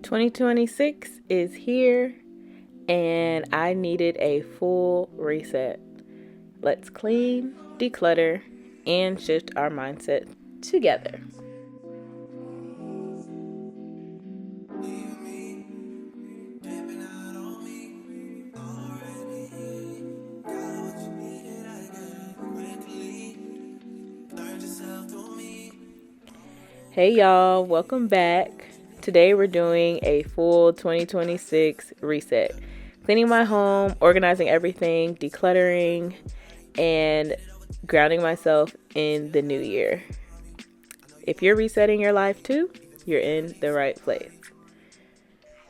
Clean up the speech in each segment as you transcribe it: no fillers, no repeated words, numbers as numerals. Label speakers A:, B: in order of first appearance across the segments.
A: 2026 is here and I needed a full reset. Let's clean, declutter, and shift our mindset together. Hey y'all, welcome back. Today we're doing a full 2026 reset. Cleaning my home, organizing everything, decluttering, and grounding myself in the new year. If you're resetting your life too, you're in the right place.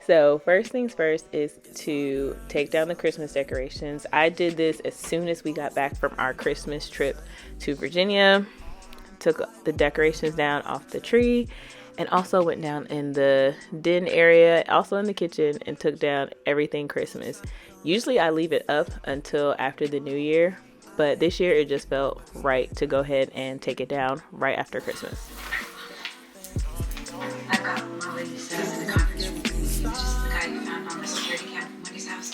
A: So first things first is to take down the Christmas decorations. I did this as soon as we got back from our Christmas trip to Virginia. Took the decorations down off the tree and also went down in the den area, also in the kitchen, and took down everything Christmas. Usually I leave it up until after the new year, but this year it just felt right to go ahead and take it down right after Christmas.
B: I've got Molly set up in the conference room. It's just the guy you found on the security cam from Wendy's house.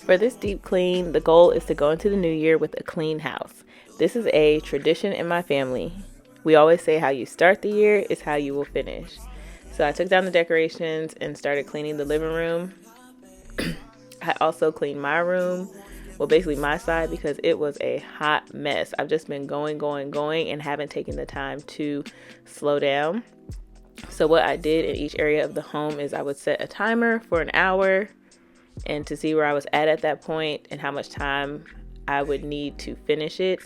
A: For this deep clean, the goal is to go into the new year with a clean house. This is a tradition in my family. We always say how you start the year is how you will finish. So I took down the decorations and started cleaning the living room. I also cleaned my room, well, basically my side, because it was a hot mess. I've just been going and haven't taken the time to slow down. So what I did in each area of the home is I would set a timer for an hour and to see where I was at that point and how much time I would need to finish it.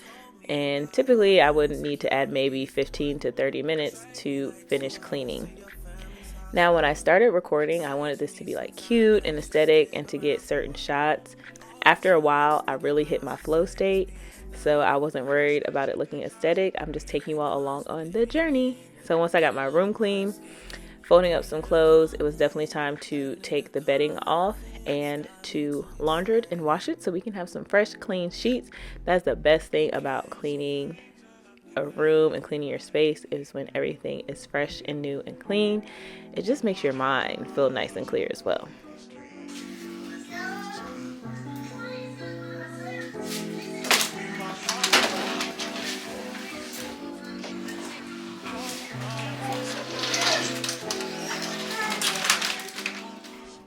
A: And typically I would need to add maybe 15 to 30 minutes to finish cleaning. Now, when I started recording, I wanted this to be like cute and aesthetic and to get certain shots. After a while, I really hit my flow state, so I wasn't worried about it looking aesthetic. I'm just taking you all along on the journey. So once I got my room clean, folding up some clothes, it was definitely time to take the bedding off and to launder it and wash it so we can have some fresh, clean sheets. That's the best thing about cleaning a room and cleaning your space, is when everything is fresh and new and clean. It just makes your mind feel nice and clear as well.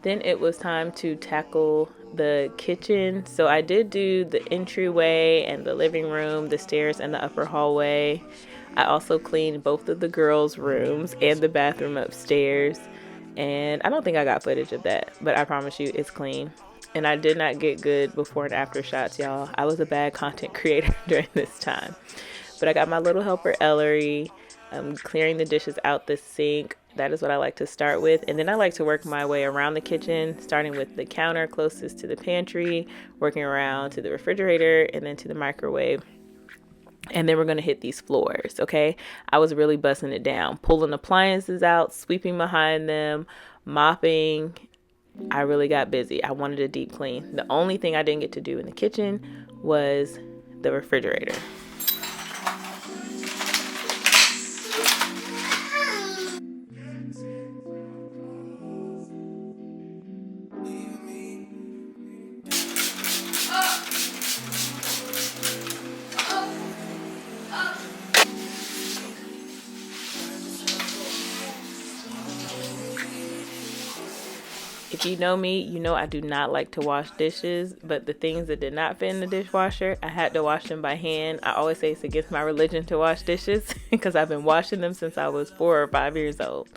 A: Then it was time to tackle the kitchen. So I did do the entryway and the living room, the stairs and the upper hallway. I also cleaned both of the girls' rooms and the bathroom upstairs. And I don't think I got footage of that, but I promise you it's clean. And I did not get good before and after shots, y'all. I was a bad content creator during this time. But I got my little helper Ellery. I'm clearing the dishes out the sink. That is what I like to start with. And then I like to work my way around the kitchen, starting with the counter closest to the pantry, working around to the refrigerator, and then to the microwave. And then we're going to hit these floors, okay? I was really busting it down, pulling appliances out, sweeping behind them, mopping. I really got busy. I wanted a deep clean. The only thing I didn't get to do in the kitchen was the refrigerator. If you know me, you know I do not like to wash dishes, but the things that did not fit in the dishwasher, I had to wash them by hand. I always say it's against my religion to wash dishes because I've been washing them since I was 4 or 5 years old.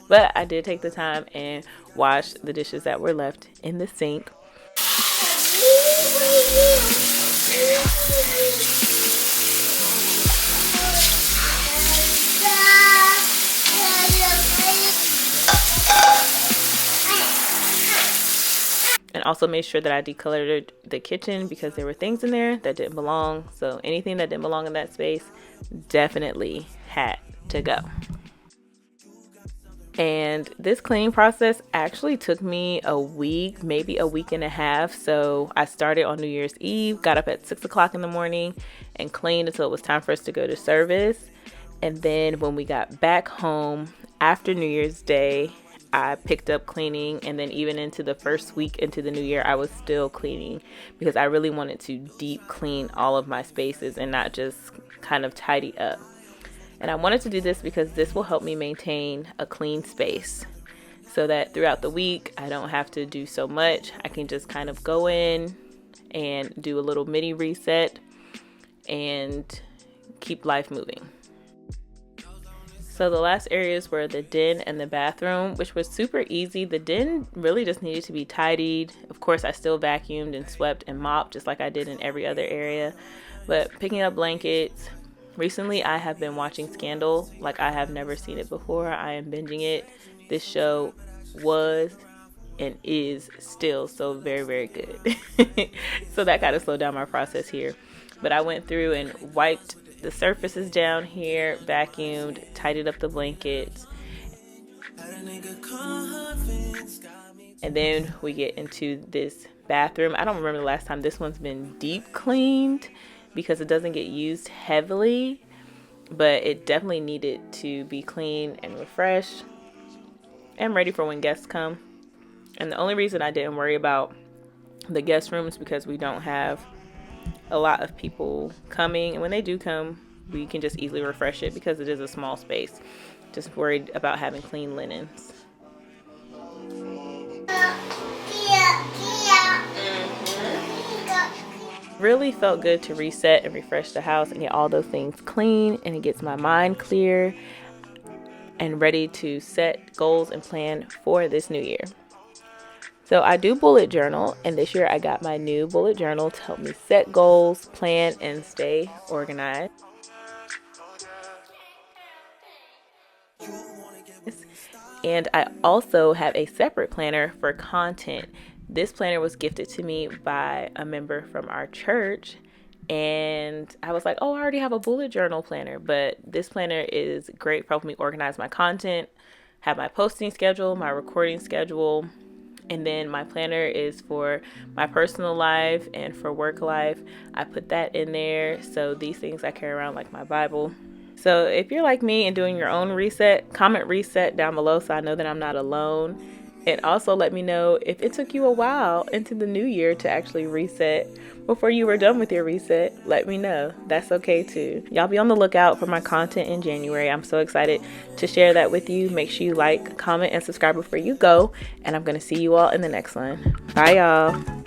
A: But I did take the time and wash the dishes that were left in the sink. And also made sure that I decluttered the kitchen because there were things in there that didn't belong. So anything that didn't belong in that space definitely had to go. And this cleaning process actually took me a week, maybe a week and a half. So I started on New Year's Eve, got up at 6 o'clock in the morning and cleaned until it was time for us to go to service. And then when we got back home after New Year's Day, I picked up cleaning. And then even into the first week into the new year, I was still cleaning because I really wanted to deep clean all of my spaces and not just kind of tidy up. And I wanted to do this because this will help me maintain a clean space so that throughout the week, I don't have to do so much. I can just kind of go in and do a little mini reset and keep life moving. So the last areas were the den and the bathroom, which was super easy. The den really just needed to be tidied. Of course, I still vacuumed and swept and mopped just like I did in every other area. But picking up blankets. Recently, I have been watching Scandal like I have never seen it before. I am binging it. This show was and is still so very, very good. So that kind of slowed down my process here. But I went through and wiped the surfaces down here, vacuumed, tidied up the blankets. And then we get into this bathroom. I don't remember the last time this one's been deep cleaned, because it doesn't get used heavily, but it definitely needed to be clean and refreshed and ready for when guests come. And the only reason I didn't worry about the guest room is because we don't have a lot of people coming, and when they do come, we can just easily refresh it because it is a small space. Just worried about having clean linens. Really felt good to reset and refresh the house and get all those things clean, and it gets my mind clear and ready to set goals and plan for this new year. So I do bullet journal, and this year I got my new bullet journal to help me set goals, plan, and stay organized. And I also have a separate planner for content. This planner was gifted to me by a member from our church, and I was like, oh, I already have a bullet journal planner, but this planner is great for helping me organize my content, have my posting schedule, my recording schedule, and then my planner is for my personal life and for work life. I put that in there, so these things I carry around like my Bible. So if you're like me and doing your own reset, comment reset down below so I know that I'm not alone. And also let me know if it took you a while into the new year to actually reset. Before you were done with your reset, let me know. That's okay too. Y'all be on the lookout for my content in January. I'm so excited to share that with you. Make sure you like, comment, and subscribe before you go. And I'm going to see you all in the next one. Bye, y'all.